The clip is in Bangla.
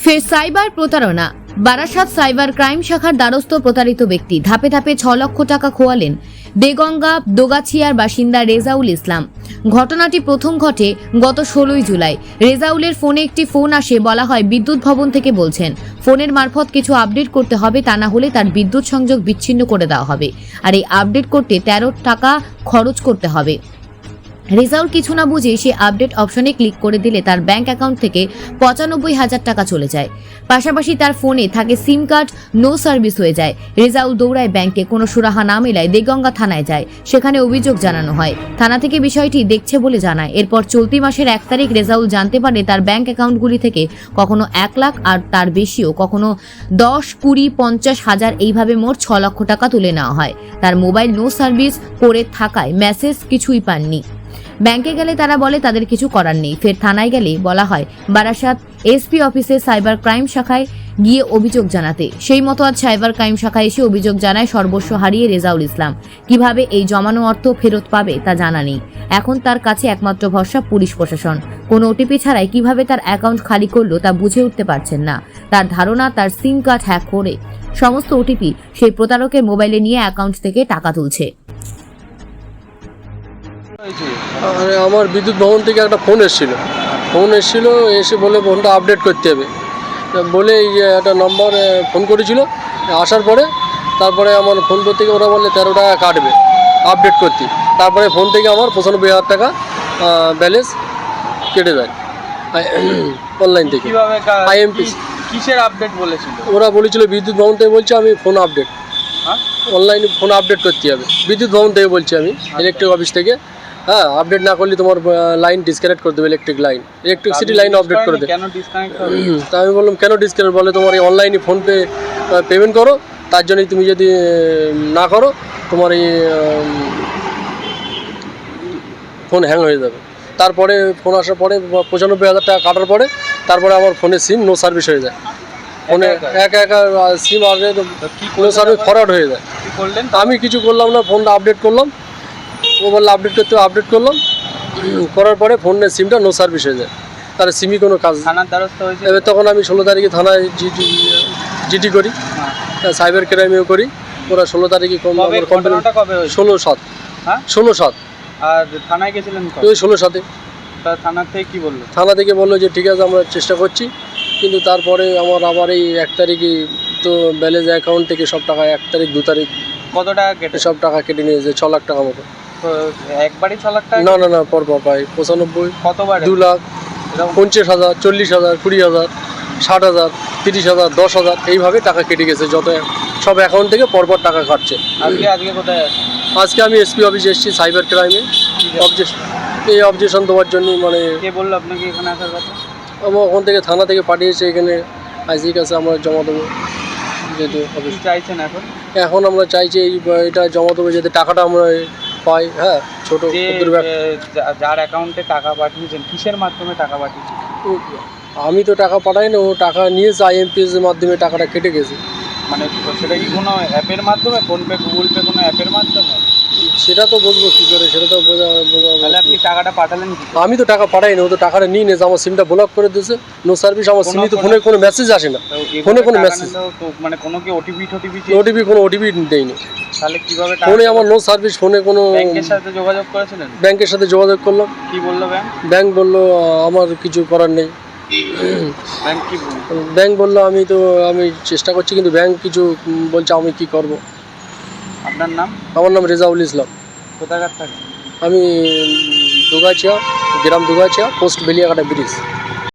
ফের সাইবার প্রতারণা। বারাসাত সাইবার ক্রাইম শাখার দ্বারস্থ প্রতারিত ব্যক্তি ধাপে ধাপে 6 লক্ষ টাকা খোয়ালেন দেগঙ্গা দোগাছিয়ার বাসিন্দা রেজাউল ইসলাম। ঘটনাটি প্রথম ঘটে গত 16 জুলাই। রেজাউলের ফোনে একটি ফোন আসে, বলা হয় বিদ্যুৎ ভবন থেকে বলছেন ফোনের মারফত কিছু আপডেট করতে হবে, তা না হলে তার বিদ্যুৎ সংযোগ বিচ্ছিন্ন করে দেওয়া হবে, আর এই আপডেট করতে 13 টাকা খরচ করতে হবে। রেজাউল কিছু না বুঝে সে আপডেট অপশনে ক্লিক করে দিলে তার ব্যাংক অ্যাকাউন্ট থেকে 95,000 টাকা চলে যায়। পাশাপাশি তার ফোনে থাকে সিম কার্ড নো সার্ভিস হয়ে যায়। রেজাউল দৌড়ায় ব্যাংকে, কোনো সুরাহা না মেলায় দেগঙ্গা থানায় যায়। সেখানে অভিযোগ জানানো হয়। থানা থেকে বিষয়টি দেখছে বলে জানায়। এরপর চলতি মাসের 1 তারিখ রেজাউল জানতে পারে তার ব্যাংক অ্যাকাউন্টগুলি থেকে কখনো 1 লাখ আর তার বেশিও, কখনো 10, 20, 50,000 এইভাবে মোট 6 লক্ষ টাকা তুলে নেওয়া হয়। তার মোবাইল নো সার্ভিস করে থাকায় মেসেজ কিছুই পাননি। ব্যাংকে গেলে তারা বলে তাদের কিছু করার নেই। ফের থানায় গেলে বলা হয় বারাসাত এসপি অফিসে সাইবার ক্রাইম শাখায় গিয়ে অভিযোগ জানাতে। সেই মতো আজ সাইবার ক্রাইম শাখায় এসে অভিযোগ জানায় সর্বস্ব হারিয়ে রেজাউল ইসলাম। কিভাবে এই জমানো অর্থ ফেরত পাবে তা জানা নেই। এখন তার কাছে একমাত্র ভরসা পুলিশ প্রশাসন। কোনো ওটিপি ছাড়াই কিভাবে তার অ্যাকাউন্ট খালি করলো তা বুঝে উঠতে পারছেন না। তার ধারণা তার সিম কার্ড হ্যাক করে সমস্ত ওটিপি সেই প্রতারকের মোবাইলে নিয়ে অ্যাকাউন্ট থেকে টাকা তুলছে। আমার বিদ্যুৎ ভবন থেকে একটা ফোন এসেছিল, এসে বলে ফোনটা আপডেট করতে হবে বলে একটা নম্বর ফোন করেছিল। আসার পরে তারপরে আমার ফোন করতে গিয়ে ওরা বললে 13 টাকা কাটবে আপডেট করতে। তারপরে ফোন থেকে আমার 95,000 টাকা ব্যালেন্স কেটে যায় অনলাইন থেকে। আইএমপি কিসের আপডেট বলেছিল? ওরা বলেছিল বিদ্যুৎ ভবন থেকে, বলছে আমি ফোন আপডেট অনলাইনে ফোন আপডেট করতে হবে। বিদ্যুৎ ভবন থেকে বলছি আমি, ইলেকট্রিক অফিস থেকে। হ্যাঁ, আপডেট না করলে তোমার লাইন ডিসকানেক্ট করে দেবে, ইলেকট্রিসিটি লাইন আপডেট করে দেবে। কেন ডিসকানেক্ট হবে? তা আমি বললাম কেন ডিসকানেক্ট? বলে তোমার এই অনলাইনে ফোনপে পেমেন্ট করো, তার জন্যই তুমি যদি না করো তোমার এই ফোন হ্যাং হয়ে যাবে। তারপরে ফোন আসার পরে 95,000 টাকা কাটার পরে তারপরে আমার ফোনে সিম নো সার্ভিস হয়ে যায়। ফোনে একা সিম আসলে নো সার্ভিস ফরওয়ার্ড হয়ে যায়। আমি কিছু করলাম না, ফোনটা আপডেট করলাম। ও বললো আপডেট করতে, আপডেট করলাম। করার পরে ফোনের সিমটা নো সার্ভিস হয়ে যায়। তার সিমই কোনো কাজ। থানার দ্বারস্থ হয়েছে। এবার তখন আমি 16 তারিখে থানায় জিডি করি, সাইবার ক্রাইমেও করি। ওরা 16 তারিখে ঘটনাটা কবে হয়েছে? 16/7। হ্যাঁ, 16/7। আর থানায় গেছিলেন কবে? ওই 16/7-এ। থানা থেকে কি বললো? থানা থেকে বললো যে ঠিক আছে আমরা চেষ্টা করছি, কিন্তু তারপরে আমার আবার এই 1 তারিখে তো ব্যালেন্স অ্যাকাউন্ট থেকে সব টাকা 1 তারিখ 2 তারিখ কত টাকা কেটে? সব টাকা কেটে নিয়েছে 6 লাখ টাকা মতো। একবারই 6 লাখ টাকা? না পর পাই 95। কতবার? 2 লাখ, 50,000, 40,000, 20,000, 60,000, 30,000, 10,000 এইভাবে টাকা কেটে গেছে। যত সব অ্যাকাউন্ট থেকে পরপর টাকা কাটছে। আজকে কোথায় আছেন? আজকে আমি এসপি অফিসে এসেছি সাইবার ক্রাইমে অবজেকশন দেওয়ার জন্য। মানে কে বললো আপনাকে এখানে আসার কথা? আমার ওখান থেকে থানা থেকে পাঠিয়েছে এখানে আইসির কাছে আমরা জমা দেবো। যেহেতু অফিস চাইছেন এখন আমরা চাইছি এটা জমা দেবো যাতে টাকাটা আমরা পাই। হ্যাঁ, ছোটো যার অ্যাকাউন্টে টাকা পাঠিয়েছেন কিসের মাধ্যমে টাকা পাঠিয়েছেন? আমি তো টাকা পাঠাই না, ও টাকা নিয়েছে আইএমপিএস এর মাধ্যমে টাকাটা কেটে গেছে। মানে সেটা কি কোনো অ্যাপের মাধ্যমে, ফোনপে, গুগল পে, কোনো অ্যাপের মাধ্যমে? সেটা তো বুঝবো কী করে, সেটা তো তাহলে আপনি টাকাটা পাঠালেন? আমি তো টাকা পাঠাই না, ও তো টাকাটা নিয়ে নিয়েছে। আমার সিমটা ব্লক করে দিয়েছে, নো সার্ভিস। আমার সিমে তো ফোনে কোনো মেসেজ আসে না, ফোনে কোনো মেসেজ, মানে কোনো কি ওটিপি কোনো ওটিপি দেয়নি। তাহলে কিভাবে ফোনে আমার নো সার্ভিস? ফোনে কোনো ব্যাংকের সাথে যোগাযোগ করেছিলেন? ব্যাংকের সাথে যোগাযোগ করলাম। কি বললো ব্যাংক বললো আমার কিছু করার নেই। ব্যাংক বললো আমি চেষ্টা করছি, কিন্তু ব্যাংক কিছু বলছে। আমি কি করব? আপনার নাম? আমার নাম রেজাউল ইসলাম। কোথাকার থাকে? আমি দুগাছিয়া, গ্রাম দুগাছিয়া, পোস্ট বেলিয়াঘাটা ব্রিজ।